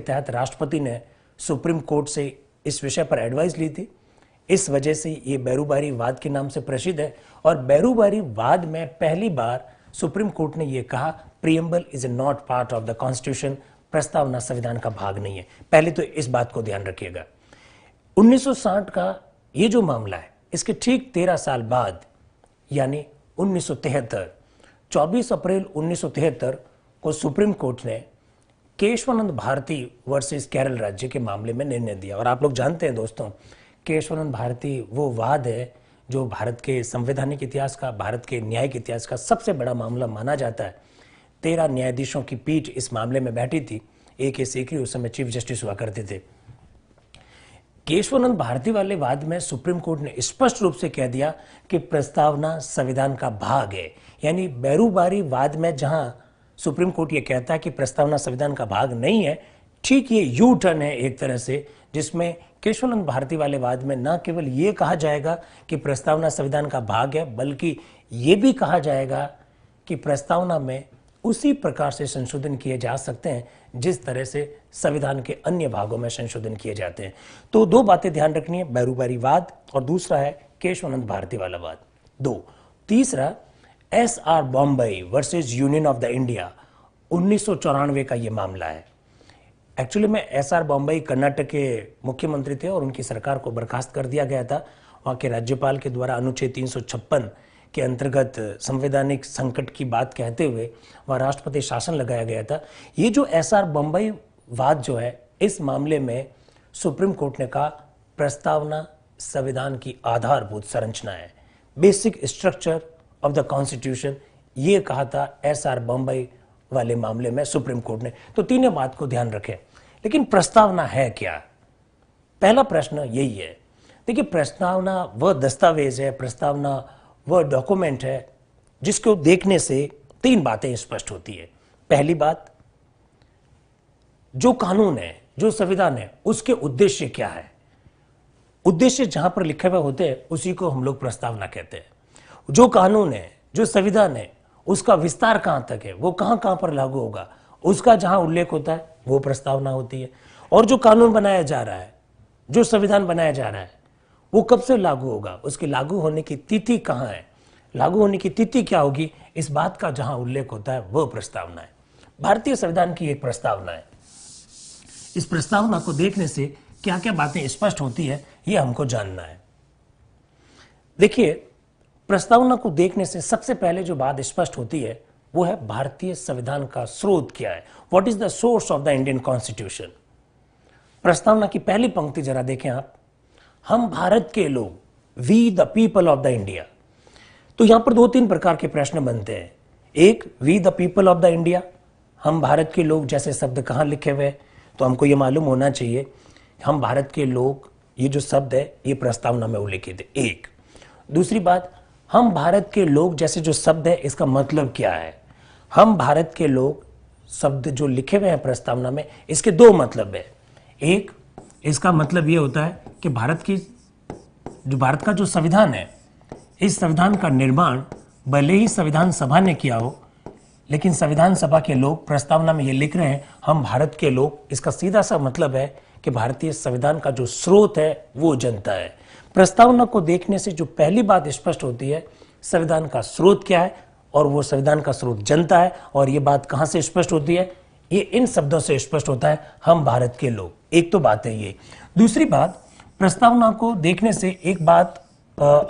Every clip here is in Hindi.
तहत राष्ट्रपति ने सुप्रीम कोर्ट से इस विषय पर एडवाइस ली थी। इस वजह से ये बैरूबारी वाद के नाम से प्रसिद्ध है और बैरूबारी वाद में पहली बार सुप्रीम कोर्ट ने यह कहा preamble is not part of the constitution, प्रस्तावना संविधान का भाग नहीं है। पहले तो इस बात को ध्यान रखिएगा। 1960 का ये जो मामला है, इसके ठीक 13 साल बाद यानी 1973, 24 अप्रैल 1973 को सुप्रीम कोर्ट ने केशवानंद भारती वर्सेस केरल राज्य के मामले में निर्णय दिया। और आप लोग जानते हैं दोस्तों, केशवानंद भारती वो वाद है जो भारत के संवैधानिक इतिहास का, भारत के न्यायिक इतिहास का सबसे बड़ा मामला माना जाता है। 13 न्यायाधीशों की पीठ इस मामले में बैठी थी। AK सीकरी उस समय चीफ जस्टिस हुआ करते थे। केशवानंद भारती वाले वाद में सुप्रीम कोर्ट ने स्पष्ट रूप से कह दिया कि प्रस्तावना संविधान का भाग है। यानी बैरूबारी वाद में जहां सुप्रीम कोर्ट ये कहता है कि प्रस्तावना संविधान का भाग नहीं है, ठीक ये यू टर्न है एक तरह से, जिसमें केशवानंद भारती वाले वाद में न केवल ये कहा जाएगा कि प्रस्तावना संविधान का भाग है, बल्कि ये भी कहा जाएगा कि प्रस्तावना में उसी प्रकार से संशोधन किए जा सकते हैं जिस तरह से संविधान के अन्य भागों में संशोधन किए जाते हैं। तो दो बातें ध्यान रखनी है, बैरूबारी वाद और दूसरा है केशवानंद भारती वाला वाद। तीसरा SR Bommai versus union of the India 1994 का ये मामला है। एक्चुअली में SR बॉम्बई कर्नाटक के मुख्यमंत्री थे और उनकी सरकार को बर्खास्त कर दिया गया था। वहाँ के राज्यपाल के द्वारा अनुच्छेद 356 के अंतर्गत संवैधानिक संकट की बात कहते हुए वह राष्ट्रपति शासन लगाया गया था। ये जो SR बॉम्बई वाद जो है, इस मामले में सुप्रीम कोर्ट ने कहा प्रस्तावना संविधान की आधारभूत संरचना है, basic structure of the constitution, ये कहा था SR बॉम्बई वाले मामले में सुप्रीम कोर्ट ने। तो तीनों बात को ध्यान रखें। लेकिन प्रस्तावना है क्या? पहला प्रश्न यही है। देखिए, प्रस्तावना वह दस्तावेज है, प्रस्तावना वह डॉक्यूमेंट है जिसको देखने से 3 बातें स्पष्ट होती है। पहली बात, जो कानून है, जो संविधान है, उसके उद्देश्य क्या है। उद्देश्य जहां पर लिखे हुए होते हैं उसी को हम लोग प्रस्तावना कहते हैं। जो कानून है, जो संविधान है, उसका विस्तार कहां तक है, वो कहां कहां पर लागू होगा, उसका जहां उल्लेख होता है वो प्रस्तावना होती है। और जो कानून बनाया जा रहा है, जो संविधान बनाया जा रहा है, वो कब से लागू होगा, उसके लागू होने की तिथि कहां है, लागू होने की तिथि क्या होगी, इस बात का जहां उल्लेख होता है वह प्रस्तावना है। भारतीय संविधान की एक प्रस्तावना है। इस प्रस्तावना को देखने से क्या क्या बातें स्पष्ट होती है, यह हमको जानना है। देखिए, प्रस्तावना को देखने से सबसे पहले जो बात स्पष्ट होती है वो है भारतीय संविधान का स्रोत क्या है। What is the source of the Indian constitution. प्रस्तावना की पहली पंक्ति जरा देखें आप, हम भारत के लोग, we the people of the India. तो यहां पर 2-3 प्रकार के प्रश्न बनते हैं। एक, we the people of the India, हम भारत के लोग जैसे शब्द कहां लिखे हुए, तो हमको यह मालूम होना चाहिए हम भारत के लोग, ये जो शब्द है ये प्रस्तावना में उल्लेखित है। एक, दूसरी बात, हम भारत के लोग जैसे जो शब्द है इसका मतलब क्या है। हम भारत के लोग शब्द जो लिखे हुए हैं प्रस्तावना में, इसके 2 मतलब है। एक, इसका मतलब ये होता है कि भारत का जो संविधान है, इस संविधान का निर्माण भले ही संविधान सभा ने किया हो, लेकिन संविधान सभा के लोग प्रस्तावना में ये लिख रहे हैं हम भारत के लोग। इसका सीधा सा मतलब है कि भारतीय संविधान का जो स्रोत है वो जनता है। प्रस्तावना को देखने से जो पहली बात स्पष्ट होती है, संविधान का स्रोत क्या है, और वो संविधान का स्रोत जनता है। और ये बात कहां से स्पष्ट होती है, ये इन शब्दों से स्पष्ट होता है, हम भारत के लोग। एक तो बात है ये। दूसरी बात, प्रस्तावना को देखने से एक बात,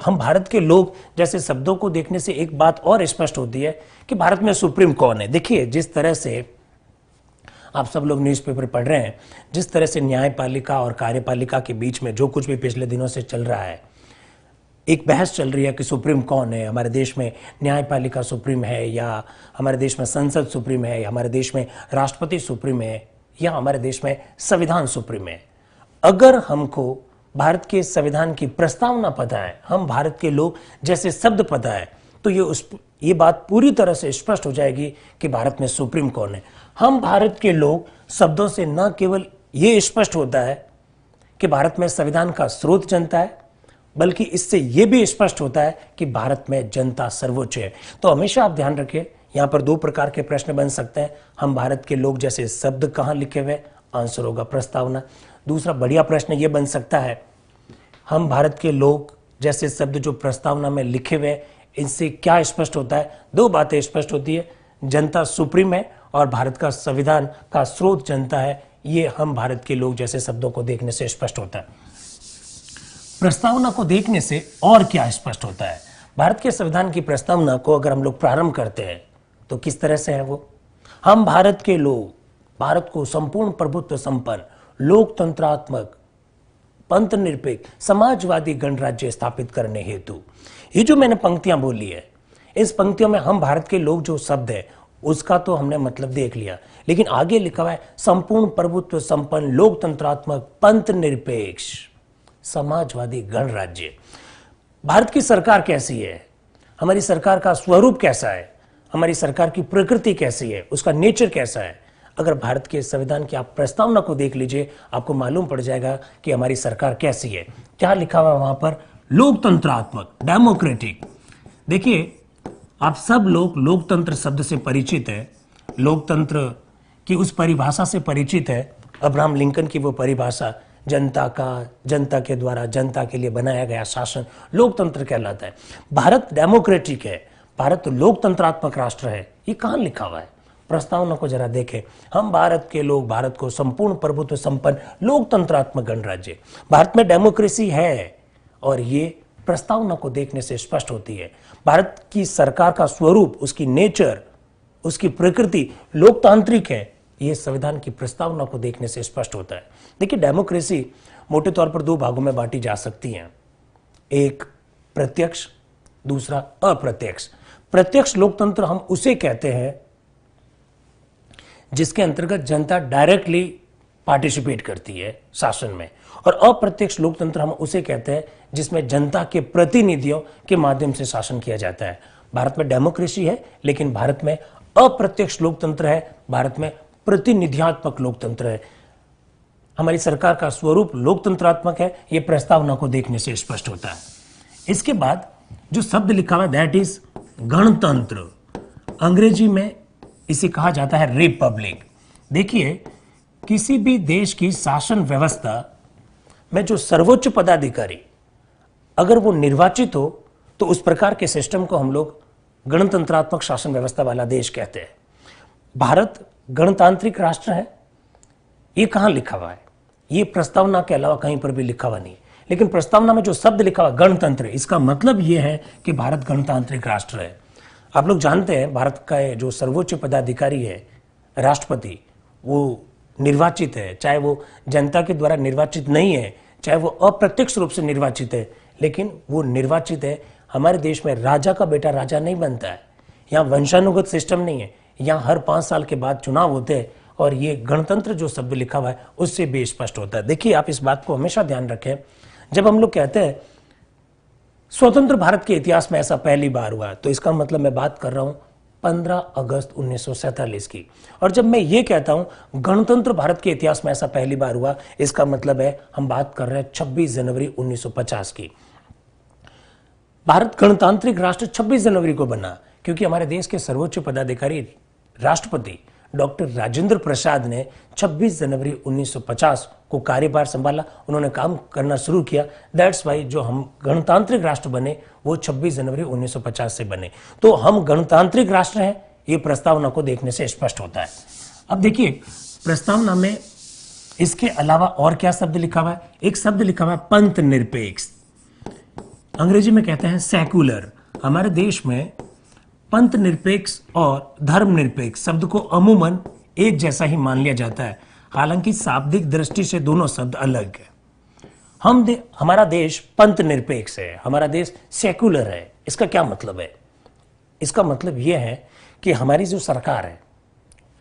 हम भारत के लोग जैसे शब्दों को देखने से एक बात और स्पष्ट होती है कि भारत में सुप्रीम कौन है। देखिए, जिस तरह से आप सब लोग न्यूज़पेपर पढ़ रहे हैं, जिस तरह से न्यायपालिका और कार्यपालिका के बीच में जो कुछ भी पिछले दिनों से चल रहा है, एक बहस चल रही है कि सुप्रीम कौन है। हमारे देश में न्यायपालिका सुप्रीम है, या हमारे देश में संसद सुप्रीम है, या हमारे देश में राष्ट्रपति सुप्रीम है, या हमारे देश में संविधान सुप्रीम है। अगर हमको भारत के संविधान की प्रस्तावना पता है, हम भारत के लोग जैसे शब्द पता है, तो ये बात पूरी तरह से स्पष्ट हो जाएगी कि भारत में सुप्रीम कौन है। हम भारत के लोग शब्दों से न केवल ये स्पष्ट होता है कि भारत में संविधान का स्रोत जनता है, बल्कि इससे यह भी स्पष्ट होता है कि भारत में जनता सर्वोच्च है। तो हमेशा आप ध्यान रखें, यहां पर 2 प्रकार के प्रश्न बन सकते हैं। हम भारत के लोग जैसे शब्द कहां लिखे हुए, आंसर होगा प्रस्तावना। दूसरा बढ़िया प्रश्न ये बन सकता है, हम भारत के लोग जैसे शब्द जो प्रस्तावना में लिखे हुए, इनसे क्या स्पष्ट होता है? दो बातें स्पष्ट होती है, जनता सुप्रीम है और भारत का संविधान का स्रोत जनता है। ये हम भारत के लोग जैसे शब्दों को देखने से स्पष्ट होता है। प्रस्तावना को देखने से और क्या स्पष्ट होता है? भारत के संविधान की प्रस्तावना को अगर हम लोग प्रारंभ करते हैं तो किस तरह से है वो? हम भारत के लोग भारत को संपूर्ण प्रभुत्व संपन्न, लोकतंत्रात्मक, पंथ निरपेक्ष, समाजवादी गणराज्य स्थापित करने हेतु। ये जो मैंने पंक्तियां बोली है, इस पंक्तियों में हम भारत के लोग जो शब्द है उसका तो हमने मतलब देख लिया, लेकिन आगे लिखा हुआ है संपूर्ण प्रभुत्व संपन्न, लोकतंत्रात्मक, पंथ निरपेक्ष, समाजवादी गणराज्य। भारत की सरकार कैसी है? हमारी सरकार का स्वरूप कैसा है? हमारी सरकार की प्रकृति कैसी है? उसका नेचर कैसा है? अगर भारत के संविधान की आप प्रस्तावना को देख लीजिए, आपको मालूम पड़ जाएगा कि हमारी सरकार कैसी है। क्या लिखा हुआ वहां पर? लोकतंत्रात्मक, डेमोक्रेटिक। देखिए, आप सब लोग लोकतंत्र शब्द से परिचित है, लोकतंत्र की उस परिभाषा से परिचित है, अब्राहम लिंकन की वो परिभाषा, जनता का, जनता के द्वारा जनता के लिए बनाया गया शासन लोकतंत्र कहलाता है। भारत डेमोक्रेटिक है, भारत लोकतंत्रात्मक राष्ट्र है। ये कहां लिखा हुआ है? प्रस्तावना को जरा देखें। हम भारत के लोग भारत को संपूर्ण प्रभुत्व संपन्न, लोकतंत्रात्मक गणराज्य। भारत में डेमोक्रेसी है और ये प्रस्तावना को देखने से स्पष्ट होती है। भारत की सरकार का स्वरूप, उसकी नेचर, उसकी प्रकृति लोकतांत्रिक है, ये संविधान की प्रस्तावना को देखने से स्पष्ट होता है। देखिए, डेमोक्रेसी मोटे तौर पर दो भागों में बांटी जा सकती है, एक प्रत्यक्ष, दूसरा अप्रत्यक्ष। प्रत्यक्ष लोकतंत्र हम उसे कहते हैं जिसके अंतर्गत जनता डायरेक्टली पार्टिसिपेट करती है शासन में, और अप्रत्यक्ष लोकतंत्र हम उसे कहते हैं जिसमें जनता के प्रतिनिधियों के माध्यम से शासन किया जाता है। भारत में डेमोक्रेसी है, लेकिन भारत में अप्रत्यक्ष लोकतंत्र है, भारत में प्रतिनिधियात्मक लोकतंत्र है। हमारी सरकार का स्वरूप लोकतंत्रात्मक है, यह प्रस्तावना को देखने से स्पष्ट होता है। इसके बाद जो शब्द लिखा हुआ दैट इज गणतंत्र, अंग्रेजी में इसे कहा जाता है रिपब्लिक। देखिए, किसी भी देश की शासन व्यवस्था में जो सर्वोच्च पदाधिकारी अगर वो निर्वाचित हो तो उस प्रकार के सिस्टम को हम लोग गणतंत्रात्मक शासन व्यवस्था वाला देश कहते हैं। भारत गणतांत्रिक राष्ट्र है, ये कहां लिखा हुआ है? ये प्रस्तावना के अलावा कहीं पर भी लिखा हुआ नहीं, लेकिन प्रस्तावना में जो शब्द लिखा हुआ गणतंत्र, इसका मतलब यह है कि भारत गणतांत्रिक राष्ट्र है। आप लोग जानते हैं भारत का जो सर्वोच्च पदाधिकारी है राष्ट्रपति, वो निर्वाचित है, चाहे वो जनता के द्वारा निर्वाचित नहीं है, चाहे वो अप्रत्यक्ष रूप से निर्वाचित है, लेकिन वो निर्वाचित है। हमारे देश में राजा का बेटा राजा नहीं बनता है, यहाँ वंशानुगत सिस्टम नहीं है, यहाँ हर 5 साल के बाद चुनाव होते हैं, और ये गणतंत्र जो शब्द लिखा हुआ है उससे भी स्पष्ट होता है। देखिए, आप इस बात को हमेशा ध्यान रखें, जब हम लोग कहते हैं स्वतंत्र भारत के इतिहास में ऐसा पहली बार हुआ, तो इसका मतलब मैं बात कर रहा हूं 15 अगस्त 1947 की। और जब मैं ये कहता हूं गणतंत्र भारत के इतिहास में ऐसा पहली बार हुआ, इसका मतलब है हम बात कर रहे हैं 26 जनवरी 1950 की। भारत गणतांत्रिक राष्ट्र 26 जनवरी को बना क्योंकि हमारे देश के सर्वोच्च पदाधिकारी राष्ट्रपति डॉक्टर राजेंद्र प्रसाद ने 26 जनवरी 1950 को कार्यभार संभाला, उन्होंने काम करना शुरू किया। दैट्स वाई जो हम गणतांत्रिक राष्ट्र बने वो 26 जनवरी 1950 से बने। तो हम गणतांत्रिक राष्ट्र हैं, ये प्रस्तावना को देखने से स्पष्ट होता है। अब देखिए, प्रस्तावना में इसके अलावा और क्या शब्द लिखा हुआ है? एक शब्द लिखा हुआ है पंथ निरपेक्ष, अंग्रेजी में कहते हैं सेक्युलर। हमारे देश में पंथ निरपेक्ष और धर्म निरपेक्ष शब्द को अमूमन एक जैसा ही मान लिया जाता है, हालांकि शाब्दिक दृष्टि से दोनों शब्द अलग है। हमारा देश पंथ निरपेक्ष है, हमारा देश सेक्युलर है। इसका क्या मतलब है? इसका मतलब यह है कि हमारी जो सरकार है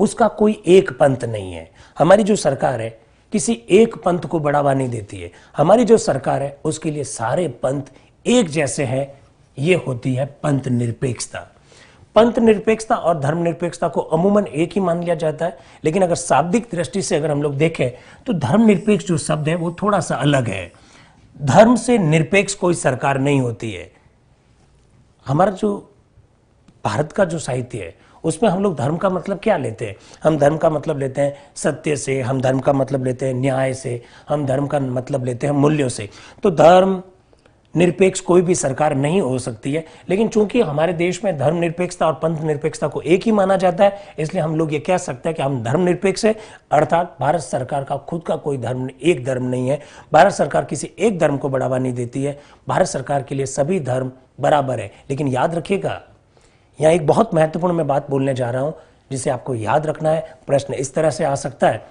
उसका कोई एक पंथ नहीं है। हमारी जो सरकार है किसी एक पंथ को बढ़ावा नहीं देती है। हमारी जो सरकार है उसके लिए सारे पंथ एक जैसे हैं, ये होती है पंथ निरपेक्षता। पंथ निरपेक्षता और धर्म निरपेक्षता को अमूमन एक ही मान लिया जाता है, लेकिन अगर शाब्दिक दृष्टि से अगर हम लोग देखें तो धर्म निरपेक्ष जो शब्द है वो थोड़ा सा अलग है। धर्म से निरपेक्ष कोई सरकार नहीं होती है। हमारा जो भारत का जो साहित्य है उसमें हम लोग धर्म का मतलब क्या लेते हैं? हम धर्म का मतलब लेते हैं सत्य से, हम धर्म का मतलब लेते हैं न्याय से, हम धर्म का मतलब लेते हैं मूल्यों से। तो धर्म निरपेक्ष कोई भी सरकार नहीं हो सकती है, लेकिन चूंकि हमारे देश में धर्म निरपेक्षता और पंथ निरपेक्षता को एक ही माना जाता है, इसलिए हम लोग ये कह सकते हैं कि हम धर्म निरपेक्ष है। अर्थात भारत सरकार का खुद का कोई धर्म, एक धर्म नहीं है। भारत सरकार किसी एक धर्म को बढ़ावा नहीं देती है। भारत सरकार के लिए सभी धर्म बराबर है। लेकिन याद रखिएगा, यहाँ एक बहुत महत्वपूर्ण मैं बात बोलने जा रहा हूं जिसे आपको याद रखना है। प्रश्न इस तरह से आ सकता है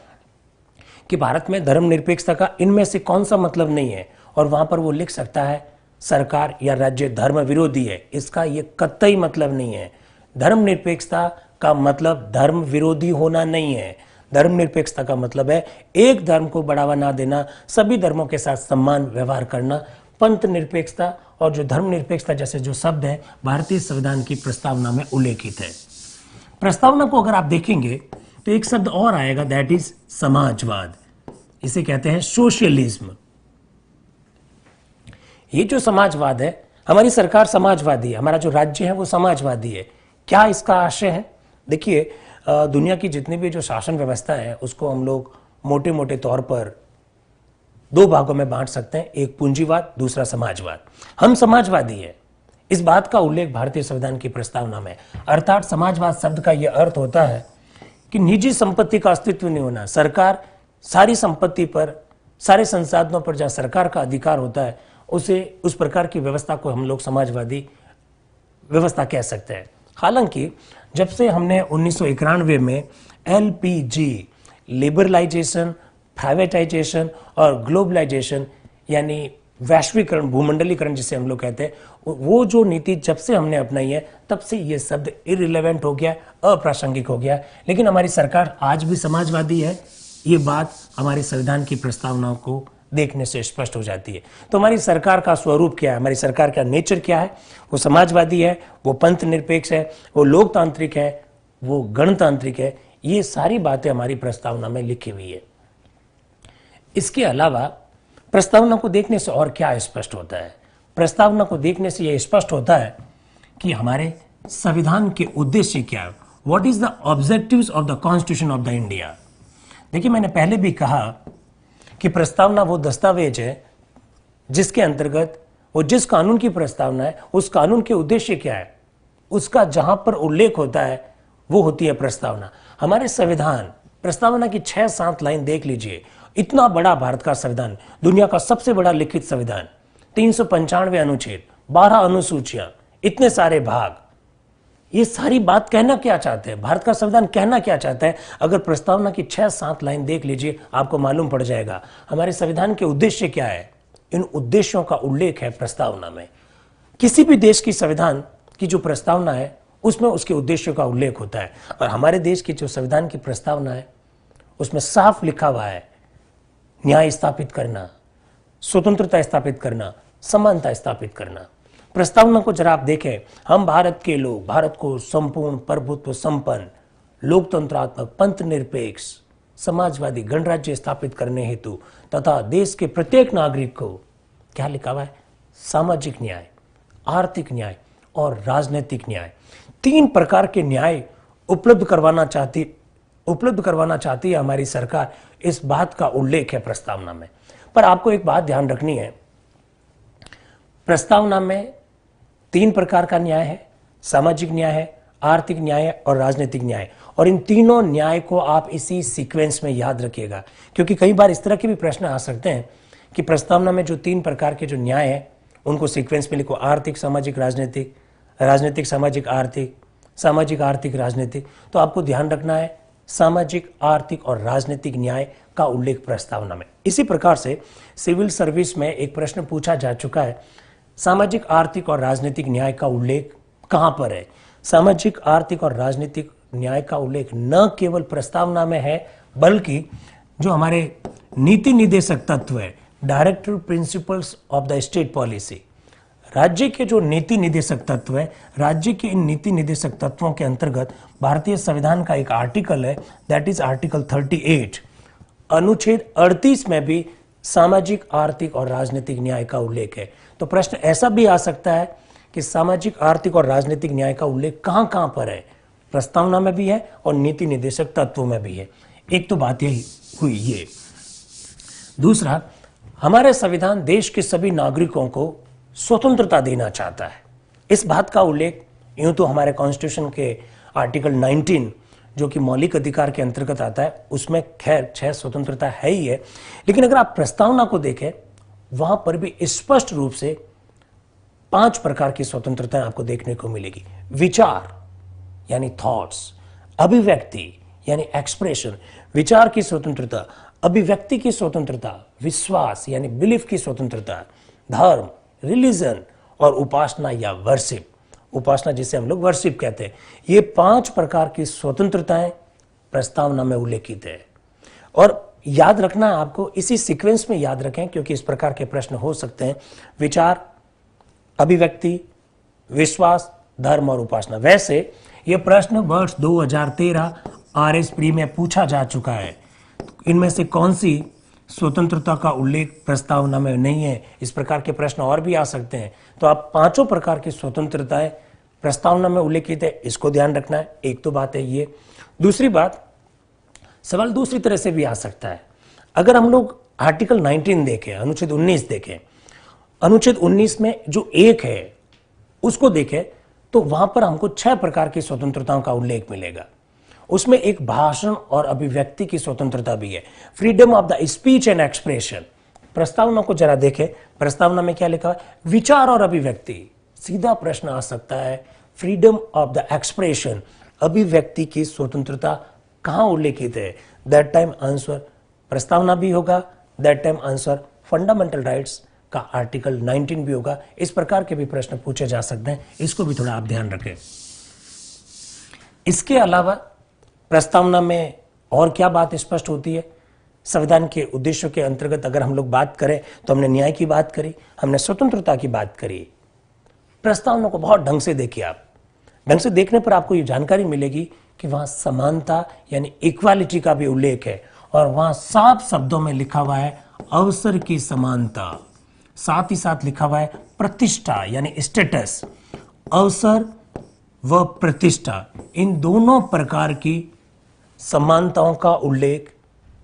कि भारत में धर्म निरपेक्षता का इनमें से कौन सा मतलब नहीं है, और वहां पर वो लिख सकता है सरकार या राज्य धर्म विरोधी है। इसका ये कतई मतलब नहीं है। धर्म निरपेक्षता का मतलब धर्म विरोधी होना नहीं है। धर्म निरपेक्षता का मतलब है एक धर्म को बढ़ावा ना देना, सभी धर्मों के साथ सम्मान व्यवहार करना। पंथ निरपेक्षता और जो धर्म निरपेक्षता जैसे जो शब्द है भारतीय संविधान की प्रस्तावना में उल्लेखित है। प्रस्तावना को अगर आप देखेंगे तो एक शब्द और आएगा, दैट इज समाजवाद। इसे कहते हैं सोशलिज्म। ये जो समाजवाद है, हमारी सरकार समाजवादी है, हमारा जो राज्य है वो समाजवादी है। क्या इसका आशय है? देखिए, दुनिया की जितनी भी जो शासन व्यवस्था है उसको हम लोग मोटे मोटे तौर पर दो भागों में बांट सकते हैं, एक पूंजीवाद, दूसरा समाजवाद। हम समाजवादी है, इस बात का उल्लेख भारतीय संविधान की प्रस्तावना में। अर्थात समाजवाद शब्द का यह अर्थ होता है कि निजी संपत्ति का अस्तित्व नहीं होना। सरकार सारी संपत्ति पर, सारे संसाधनों पर जहां सरकार का अधिकार होता है, उसे, उस प्रकार की व्यवस्था को हम लोग समाजवादी व्यवस्था कह सकते हैं। हालांकि जब से हमने 1991 में LPG, लिबरलाइजेशन, प्राइवेटाइजेशन और ग्लोबलाइजेशन यानी वैश्वीकरण, भूमंडलीकरण जिसे हम लोग कहते हैं, वो जो नीति जब से हमने अपनाई है तब से ये शब्द इररिलेवेंट हो गया, अप्रासंगिक हो गया। लेकिन हमारी सरकार आज भी समाजवादी है, ये बात हमारे संविधान की प्रस्तावनाओं को देखने से स्पष्ट हो जाती है। तो हमारी सरकार का स्वरूप क्या है, हमारी सरकार का नेचर क्या है? वो समाजवादी है, वो पंथ निरपेक्ष है, वो लोकतांत्रिक है, वो गणतांत्रिक है। ये सारी बातें हमारी प्रस्तावना में लिखी हुई है। इसके अलावा प्रस्तावना को देखने से और क्या स्पष्ट होता है? प्रस्तावना को देखने से यह स्पष्ट होता है कि हमारे संविधान के उद्देश्य क्या है। What is the objectives of the constitution of the India. देखिए, मैंने पहले भी कहा कि प्रस्तावना वो दस्तावेज है जिसके अंतर्गत वो जिस कानून की प्रस्तावना है उस कानून के उद्देश्य क्या है उसका जहां पर उल्लेख होता है वो होती है प्रस्तावना। हमारे संविधान प्रस्तावना की 6-7 लाइन देख लीजिए। इतना बड़ा भारत का संविधान, दुनिया का सबसे बड़ा लिखित संविधान, 395 अनुच्छेद, 12 अनुसूचियां, इतने सारे भाग। ये सारी बात कहना क्या चाहते हैं, भारत का संविधान कहना क्या चाहता है? अगर प्रस्तावना की 6-7 लाइन देख लीजिए, आपको मालूम पड़ जाएगा हमारे संविधान के उद्देश्य क्या है। इन उद्देश्यों का उल्लेख है प्रस्तावना में। किसी भी देश की संविधान की जो प्रस्तावना है उसमें उसके उद्देश्यों का उल्लेख होता है, और हमारे देश की जो संविधान की प्रस्तावना है उसमें साफ लिखा हुआ है न्याय स्थापित करना, स्वतंत्रता स्थापित करना, समानता स्थापित करना। प्रस्तावना को जरा आप देखें, हम भारत के लोग भारत को संपूर्ण प्रभुत्व संपन्न, लोकतंत्रात्मक, पंथ निरपेक्ष, समाजवादी गणराज्य स्थापित करने हेतु तथा देश के प्रत्येक नागरिक को क्या लिखा हुआ है? सामाजिक न्याय, आर्थिक न्याय और राजनीतिक न्याय, 3 प्रकार के न्याय उपलब्ध करवाना चाहती है हमारी सरकार। इस बात का उल्लेख है प्रस्तावना में। पर आपको एक बात ध्यान रखनी है, प्रस्तावना में 3 प्रकार का न्याय है, सामाजिक न्याय है, आर्थिक न्याय है और राजनीतिक न्याय। और इन तीनों न्याय को आप इसी सीक्वेंस में याद रखिएगा, क्योंकि कई बार इस तरह के भी प्रश्न आ सकते हैं कि प्रस्तावना में जो 3 प्रकार के जो न्याय है उनको सीक्वेंस में लिखो, आर्थिक सामाजिक राजनीतिक, राजनीतिक सामाजिक आर्थिक, सामाजिक आर्थिक राजनीतिक। तो आपको ध्यान रखना है सामाजिक, आर्थिक और राजनीतिक न्याय का उल्लेख प्रस्तावना में। इसी प्रकार से सिविल सर्विस में एक प्रश्न पूछा जा चुका है, सामाजिक, आर्थिक और राजनीतिक न्याय का उल्लेख कहां पर है? सामाजिक, आर्थिक और राजनीतिक न्याय का उल्लेख न केवल प्रस्तावना में है, बल्कि जो हमारे नीति निर्देशक तत्व है, directive principles of the state policy, राज्य के जो नीति निर्देशक तत्व है, राज्य के इन नीति निर्देशक तत्वों के अंतर्गत भारतीय संविधान का एक आर्टिकल है, दैट इज आर्टिकल 38, अनुच्छेद 38 में भी सामाजिक, आर्थिक और राजनीतिक न्याय का उल्लेख है। तो प्रश्न ऐसा भी आ सकता है कि सामाजिक, आर्थिक और राजनीतिक न्याय का उल्लेख कहां कहां पर है? प्रस्तावना में भी है और नीति निर्देशक तत्वों में भी है। एक तो बात यही हुई ये। दूसरा, हमारे संविधान देश के सभी नागरिकों को स्वतंत्रता देना चाहता है। इस बात का उल्लेख यूं तो हमारे कॉन्स्टिट्यूशन के आर्टिकल 19 जो कि मौलिक अधिकार के अंतर्गत आता है उसमें खैर 6 स्वतंत्रता है ही है, लेकिन अगर आप प्रस्तावना को देखें वहां पर भी स्पष्ट रूप से 5 प्रकार की स्वतंत्रता आपको देखने को मिलेगी। विचार यानी थॉट्स, अभिव्यक्ति यानी एक्सप्रेशन, विचार की स्वतंत्रता, अभिव्यक्ति की स्वतंत्रता, विश्वास यानी बिलीफ की स्वतंत्रता, धर्म, रिलीजन और उपासना या वर्शिप, उपासना जिसे हम लोग वर्शिप कहते हैं। ये 5 प्रकार की स्वतंत्रताएं प्रस्तावना में उल्लेखित है। और याद रखना है आपको, इसी सीक्वेंस में याद रखें क्योंकि इस प्रकार के प्रश्न हो सकते हैं। विचार, अभिव्यक्ति, विश्वास, धर्म और उपासना। वैसे ये प्रश्न वर्ष 2013 RS प्री में पूछा जा चुका है। इनमें से कौन सी स्वतंत्रता का उल्लेख प्रस्तावना में नहीं है, इस प्रकार के प्रश्न और भी आ सकते हैं। तो आप 5 प्रकार की स्वतंत्रताएं प्रस्तावना में उल्लेखित है, इसको ध्यान रखना है। एक तो बात है ये। दूसरी बात, सवाल दूसरी तरह से भी आ सकता है। अगर हम लोग आर्टिकल 19 देखें, अनुच्छेद 19 देखें, अनुच्छेद 19 में जो 1 है उसको देखें तो वहां पर हमको 6 प्रकार की स्वतंत्रताओं का उल्लेख मिलेगा। उसमें एक भाषण और अभिव्यक्ति की स्वतंत्रता भी है, freedom of the speech and expression. प्रस्तावना को जरा देखें, प्रस्तावना में क्या लिखा है? विचार और अभिव्यक्ति। सीधा प्रश्न आ सकता है, फ्रीडम ऑफ द एक्सप्रेशन, अभिव्यक्ति की स्वतंत्रता कहां उल्लेखित है? दैट टाइम आंसर प्रस्तावना भी होगा, that time answer fundamental rights का आर्टिकल 19 भी होगा। इस प्रकार के भी प्रश्न पूछे जा सकते हैं, इसको भी थोड़ा आप ध्यान रखें। इसके अलावा प्रस्तावना में और क्या बात स्पष्ट होती है? संविधान के उद्देश्यों के अंतर्गत अगर हम लोग बात करें तो हमने न्याय की बात करी, हमने स्वतंत्रता की बात करी। प्रस्तावना को बहुत ढंग से देखिए आप। ढंग से देखने पर आपको ये जानकारी मिलेगी कि वहां समानता यानी इक्वालिटी का भी उल्लेख है और वहां साफ शब्दों में लिखा हुआ है अवसर की समानता। साथ ही साथ लिखा हुआ है प्रतिष्ठा यानी स्टेटस। अवसर व प्रतिष्ठा, इन दोनों प्रकार की समानताओं का उल्लेख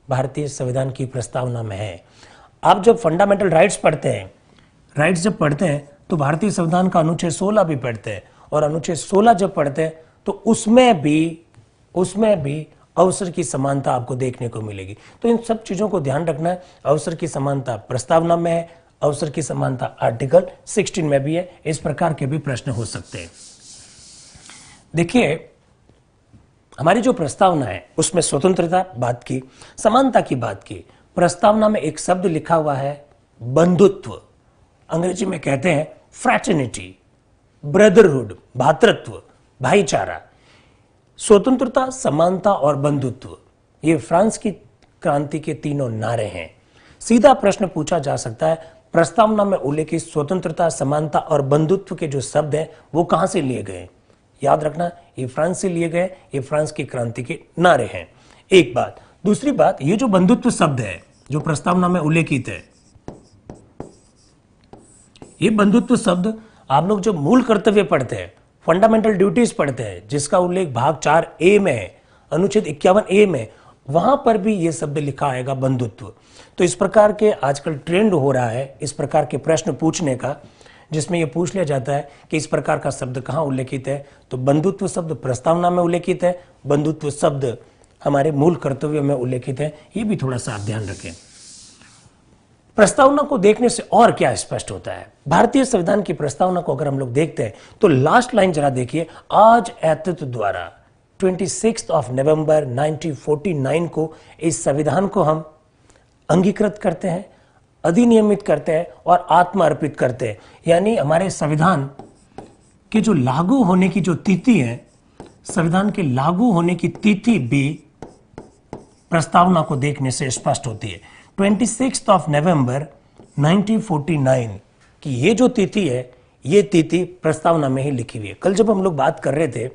भारतीय संविधान की प्रस्तावना में है। आप जब फंडामेंटल राइट्स पढ़ते हैं, राइट्स जब पढ़ते हैं तो भारतीय संविधान का अनुच्छेद 16 भी पढ़ते हैं और अनुच्छेद 16 जब पढ़ते हैं तो उसमें भी अवसर की समानता आपको देखने को मिलेगी। तो इन सब चीजों को ध्यान रखना है। अवसर की समानता प्रस्तावना में है, अवसर की समानता आर्टिकल 16 में भी है। इस प्रकार के भी प्रश्न हो सकते हैं। देखिए, हमारी जो प्रस्तावना है उसमें स्वतंत्रता बात की, समानता की बात की। प्रस्तावना में एक शब्द लिखा हुआ है बंधुत्व, अंग्रेजी में कहते हैं फ्रैटर्निटी, ब्रदरहुड, भातृत्व, भाईचारा। स्वतंत्रता, समानता और बंधुत्व, ये फ्रांस की क्रांति के तीनों नारे हैं। सीधा प्रश्न पूछा जा सकता है, प्रस्तावना में उल्लेखित स्वतंत्रता, समानता और बंधुत्व के जो शब्द हैं वो कहां से लिए गए? याद रखना, ये फ्रांस से लिए गए, ये फ्रांस की क्रांति के नारे हैं। एक बात। दूसरी बात, ये जो बंधुत्व शब्द है जो प्रस्तावना में उल्लेखित है, ये बंधुत्व शब्द आप लोग जब मूल कर्तव्य पढ़ते हैं, फंडामेंटल ड्यूटीज पढ़ते हैं, जिसका उल्लेख भाग 4A में है, अनुच्छेद 51A में, वहां पर भी ये शब्द लिखा आएगा बंधुत्व। तो इस प्रकार के आजकल ट्रेंड हो रहा है इस प्रकार के प्रश्न पूछने का, जिसमें यह पूछ लिया जाता है कि इस प्रकार का शब्द कहां उल्लेखित है। तो बंधुत्व शब्द प्रस्तावना में उल्लेखित है, बंधुत्व शब्द हमारे मूल कर्तव्य में उल्लेखित है। ये भी थोड़ा सा आप ध्यान रखें। प्रस्तावना को देखने से और क्या स्पष्ट होता है? भारतीय संविधान की प्रस्तावना को अगर हम लोग देखते हैं तो लास्ट लाइन जरा देखिए, आज एतत् द्वारा 26 नवंबर 1949 को इस संविधान को हम अंगीकृत करते हैं, अधिनियमित करते हैं और आत्मार्पित करते हैं। यानी हमारे संविधान के जो लागू होने की जो तिथि है, संविधान के लागू होने की तिथि भी प्रस्तावना को देखने से स्पष्ट होती है। 26 नवंबर 1949 की ये जो तिथि है, ये तिथि प्रस्तावना में ही लिखी हुई है। कल जब हम लोग बात कर रहे थे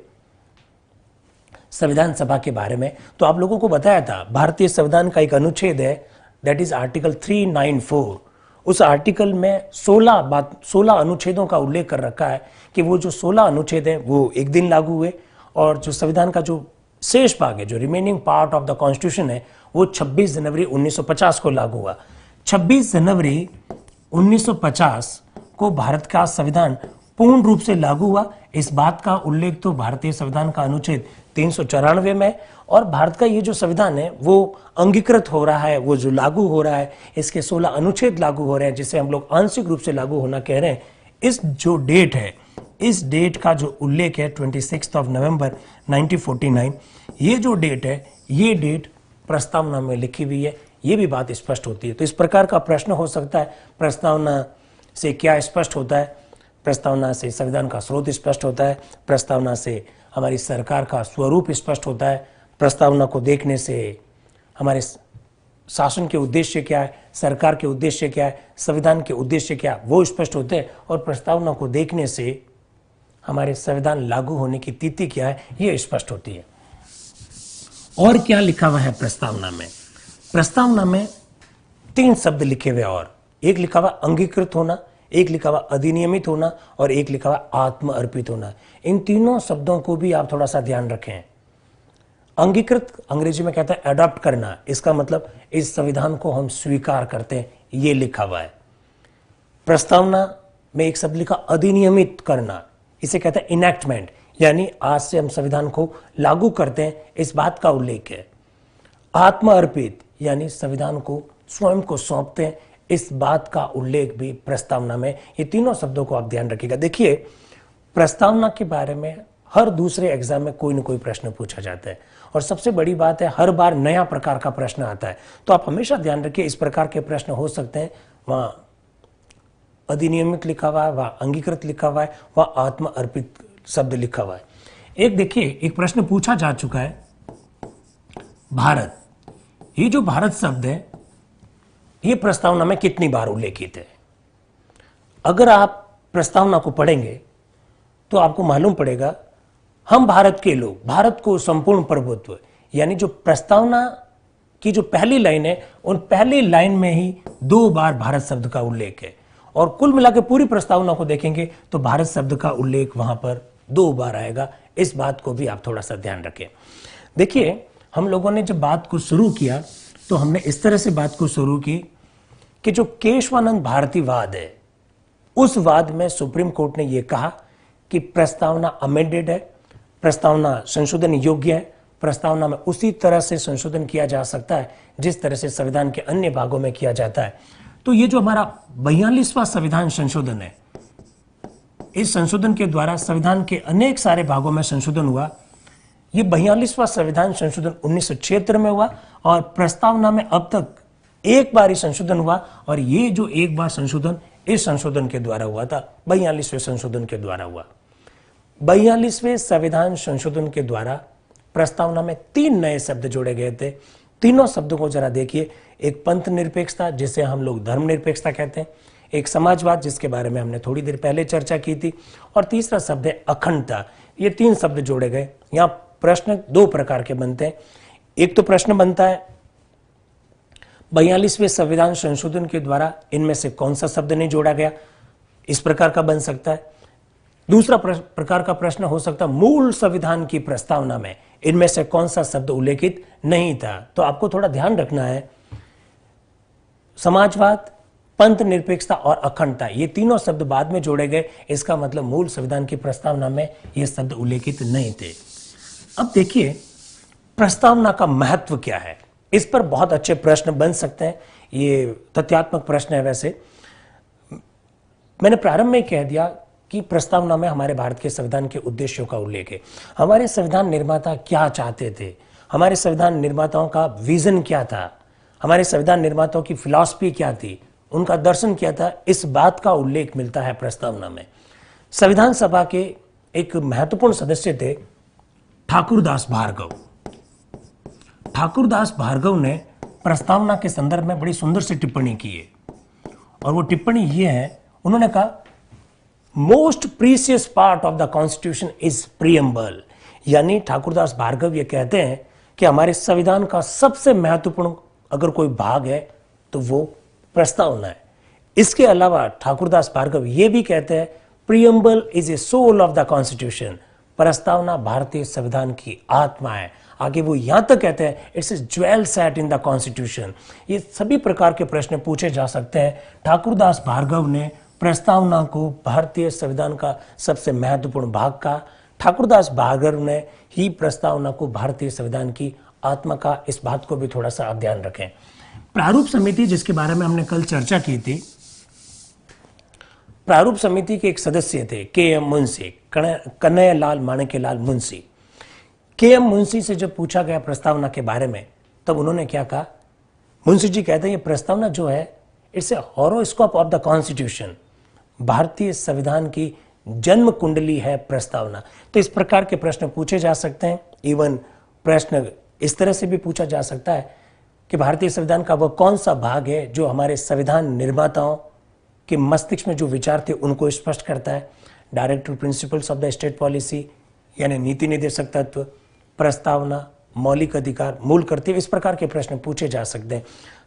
संविधान सभा के बारे में, तो आप लोगों को बताया था भारतीय संविधान का एक अनुच्छेद है, दैट इज आर्टिकल 394। उस आर्टिकल में 16 अनुच्छेदों का उल्लेख कर रखा है कि वो जो 16 अनुच्छेद है वो एक दिन लागू हुए और जो संविधान का जो शेष भाग है, जो remaining part of the constitution है, वो 26 जनवरी 1950 को लागू हुआ। 26 जनवरी 1950 को भारत का संविधान पूर्ण रूप से लागू हुआ। इस बात का उल्लेख तो भारतीय संविधान का अनुच्छेद 394 में, और भारत का ये जो संविधान है वो अंगीकृत हो रहा है, वो जो लागू हो रहा है, इसके 16 अनुच्छेद लागू हो रहे हैं, जिसे हम लोग आंशिक रूप से लागू होना कह रहे हैं। इस जो डेट है, इस डेट का जो उल्लेख है 26 नवंबर 1949, ये जो डेट है, ये डेट प्रस्तावना में लिखी हुई है। ये भी बात स्पष्ट होती है। तो इस प्रकार का प्रश्न हो सकता है, प्रस्तावना से क्या स्पष्ट होता है? प्रस्तावना से संविधान का स्रोत स्पष्ट होता है, प्रस्तावना से हमारी सरकार का स्वरूप स्पष्ट होता है, प्रस्तावना को देखने से हमारे शासन के उद्देश्य क्या है, सरकार के उद्देश्य क्या है, संविधान के उद्देश्य क्या है, वो स्पष्ट होते हैं, और प्रस्तावना को देखने से हमारे संविधान लागू होने की तिथि क्या है, ये स्पष्ट होती है। और क्या लिखा हुआ है प्रस्तावना में? प्रस्तावना में 3 शब्द लिखे हुए, और एक लिखा हुआ अंगीकृत होना, एक लिखा हुआ अधिनियमित होना, और एक लिखा हुआ आत्म अर्पित होना। इन तीनों शब्दों को भी आप थोड़ा सा ध्यान रखें। अंगीकृत अंग्रेजी में कहते हैं अडॉप्ट करना, इसका मतलब इस संविधान को हम स्वीकार करते हैं, ये लिखा हुआ है। प्रस्तावना में एक शब्द लिखा अधिनियमित करना, इसे कहते हैं इनैक्टमेंट, यानी आज से हम संविधान को लागू करते हैं, इस बात का उल्लेख है। आत्म अर्पित यानी संविधान को स्वयं को सौंपते हैं, इस बात का उल्लेख भी प्रस्तावना में। ये तीनों शब्दों को आप ध्यान रखिएगा। देखिए, प्रस्तावना के बारे में हर दूसरे एग्जाम में कोई ना कोई प्रश्न पूछा जाता है, और सबसे बड़ी बात है हर बार नया प्रकार का प्रश्न आता है। तो आप हमेशा ध्यान रखिए, इस प्रकार के प्रश्न हो सकते हैं, वहां अधिनियमित लिखा हुआ है, वहां अंगीकृत लिखा हुआ है, वहां आत्म अर्पित शब्द लिखा हुआ है। एक देखिए, एक प्रश्न पूछा जा चुका है, भारत, ये जो भारत शब्द है ये प्रस्तावना में कितनी बार उल्लेखित है? अगर आप प्रस्तावना को पढ़ेंगे तो आपको मालूम पड़ेगा, हम भारत के लोग, भारत को संपूर्ण प्रभुत्व, यानी जो प्रस्तावना की जो पहली लाइन है, उन पहली लाइन में ही 2 बार भारत शब्द का उल्लेख है, और कुल मिलाकर पूरी प्रस्तावना को देखेंगे तो भारत शब्द का उल्लेख वहां पर 2 बार आएगा। इस बात को भी आप थोड़ा सा ध्यान रखें। देखिए, हम लोगों ने जब बात को शुरू किया तो हमने इस तरह से बात को शुरू की कि जो केशवानंद भारती वाद है, उस वाद में सुप्रीम कोर्ट ने यह कहा कि प्रस्तावना अमेंडेड है, प्रस्तावना संशोधन योग्य है, प्रस्तावना में उसी तरह से संशोधन किया जा सकता है जिस तरह से संविधान के अन्य भागों में किया जाता है। तो ये जो हमारा 42वां संविधान संशोधन है, इस संशोधन के द्वारा संविधान के अनेक सारे भागों में संशोधन हुआ। ये 42वां संविधान संशोधन 1976 में हुआ, और प्रस्तावना में अब तक एक बार ही संशोधन हुआ, और ये जो एक बार संशोधन इस संशोधन के द्वारा हुआ था, 42वें संशोधन के द्वारा हुआ। 42वें संविधान संशोधन के द्वारा प्रस्तावना में 3 नए शब्द जोड़े गए थे। तीनों शब्दों को जरा देखिए। एक पंथ निरपेक्षता, जिसे हम लोग धर्मनिरपेक्षता कहते हैं, एक समाजवाद, जिसके बारे में हमने थोड़ी देर पहले चर्चा की थी, और तीसरा शब्द है अखंडता। ये 3 शब्द जोड़े गए। यहाँ प्रश्न 2 प्रकार के बनते हैं। एक तो प्रश्न बनता है 42वें संविधान संशोधन के द्वारा इनमें से कौन सा शब्द नहीं जोड़ा गया, इस प्रकार का बन सकता है। दूसरा प्रकार का प्रश्न हो सकता है मूल संविधान की प्रस्तावना में इनमें से कौन सा शब्द उल्लेखित नहीं था। तो आपको थोड़ा ध्यान रखना है, समाजवाद, पंथ निरपेक्षता और अखंडता, ये तीनों शब्द बाद में जोड़े गए। इसका मतलब मूल संविधान की प्रस्तावना में ये शब्द उल्लेखित नहीं थे। अब देखिए, प्रस्तावना का महत्व क्या है, इस पर बहुत अच्छे प्रश्न बन सकते हैं। ये तथ्यात्मक प्रश्न है। वैसे मैंने प्रारंभ में कह दिया कि प्रस्तावना में हमारे भारत के संविधान के उद्देश्यों का उल्लेख है। हमारे संविधान निर्माता क्या चाहते थे, हमारे संविधान निर्माताओं का विजन क्या था, हमारे संविधान निर्माताओं की फिलॉसफी क्या थी, उनका दर्शन क्या था, इस बात का उल्लेख मिलता है प्रस्तावना में। संविधान सभा के एक महत्वपूर्ण सदस्य थे ठाकुरदास भार्गव। ठाकुरदास भार्गव ने प्रस्तावना के संदर्भ में बड़ी सुंदर सी टिप्पणी की है, और वो टिप्पणी ये है, उन्होंने कहा most precious part of the constitution is preamble. यानी ठाकुरदास भार्गव ये कहते हैं कि हमारे संविधान का सबसे महत्वपूर्ण अगर कोई भाग है तो वो प्रस्तावना है। इसके अलावा ठाकुरदास भार्गव ये भी कहते हैं preamble is a soul of the constitution. प्रस्तावना भारतीय संविधान की आत्मा है। आगे वो यहां तक कहते हैं it's a jewel set in the constitution. ये सभी प्रकार के प्रश्न पूछे जा सकते हैं। ठाकुरदास भार्गव ने प्रस्तावना को भारतीय संविधान का सबसे महत्वपूर्ण भाग कहा। ठाकुरदास भार्गव ने ही प्रस्तावना को भारतीय संविधान की आत्मा का, इस बात को भी थोड़ा सा आप ध्यान रखें। प्रारूप समिति जिसके बारे में हमने कल चर्चा की थी, प्रारूप समिति के एक सदस्य थे के.एम. मुंशी, कन्हैयालाल माणिक्यलाल मुंशी। के.एम. मुंशी से जब पूछा गया प्रस्तावना के बारे में, तब उन्होंने क्या कहा? मुंशी जी कहते हैं ये प्रस्तावना जो है it's a horoscope of the constitution. भारतीय संविधान की जन्म कुंडली है प्रस्तावना। तो इस प्रकार के प्रश्न पूछे जा सकते हैं। इवन प्रश्न इस तरह से भी पूछा जा सकता है कि भारतीय संविधान का वह कौन सा भाग है जो हमारे संविधान निर्माताओं के मस्तिष्क में जो विचार थे उनको स्पष्ट करता है। Directive principles of the state policy यानी नीति निर्देशक तत्व, प्रस्तावना, मौलिक अधिकार, मूल कर्तव्य, इस प्रकार के प्रश्न पूछे जा सकते हैं।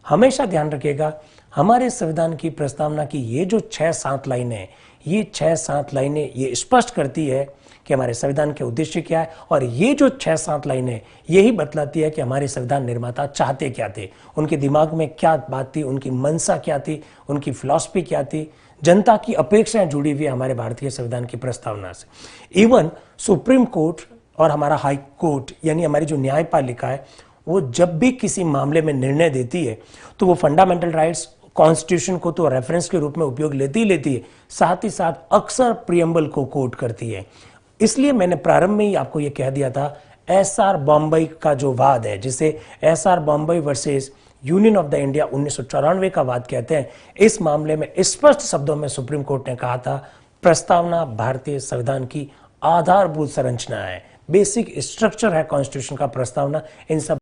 हमेशा ध्यान रखिएगा हमारे संविधान की प्रस्तावना की ये जो 6-7 लाइनें, ये 6-7 लाइनें ये स्पष्ट करती है कि हमारे संविधान के उद्देश्य क्या है, और ये जो 6-7 लाइनें यही बतलाती है कि हमारे संविधान निर्माता चाहते क्या थे, उनके दिमाग में क्या बात थी, उनकी मंशा क्या थी, उनकी फिलॉसफी क्या थी, जनता की अपेक्षाएं जुड़ी हुई है हमारे भारतीय संविधान की प्रस्तावना से। इवन सुप्रीम कोर्ट और हमारा हाई कोर्ट यानी हमारी जो न्यायपालिका है, वो जब भी किसी मामले में निर्णय देती है तो वो फंडामेंटल राइट्स, कॉन्स्टिट्यूशन को तो रेफरेंस के रूप में उपयोग लेती ही लेती है, साथ ही साथ अक्सर प्रियम्बल को कोट करती है। इसलिए मैंने प्रारंभ में ही आपको यह कह दिया था, एसआर बॉम्बई का जो वाद है, जिसे SR Bommai versus union of the India 1994 का वाद कहते हैं, इस मामले में स्पष्ट शब्दों में सुप्रीम कोर्ट ने कहा था प्रस्तावना भारतीय संविधान की आधारभूत संरचना है, बेसिक स्ट्रक्चर है कॉन्स्टिट्यूशन का प्रस्तावना। इन सब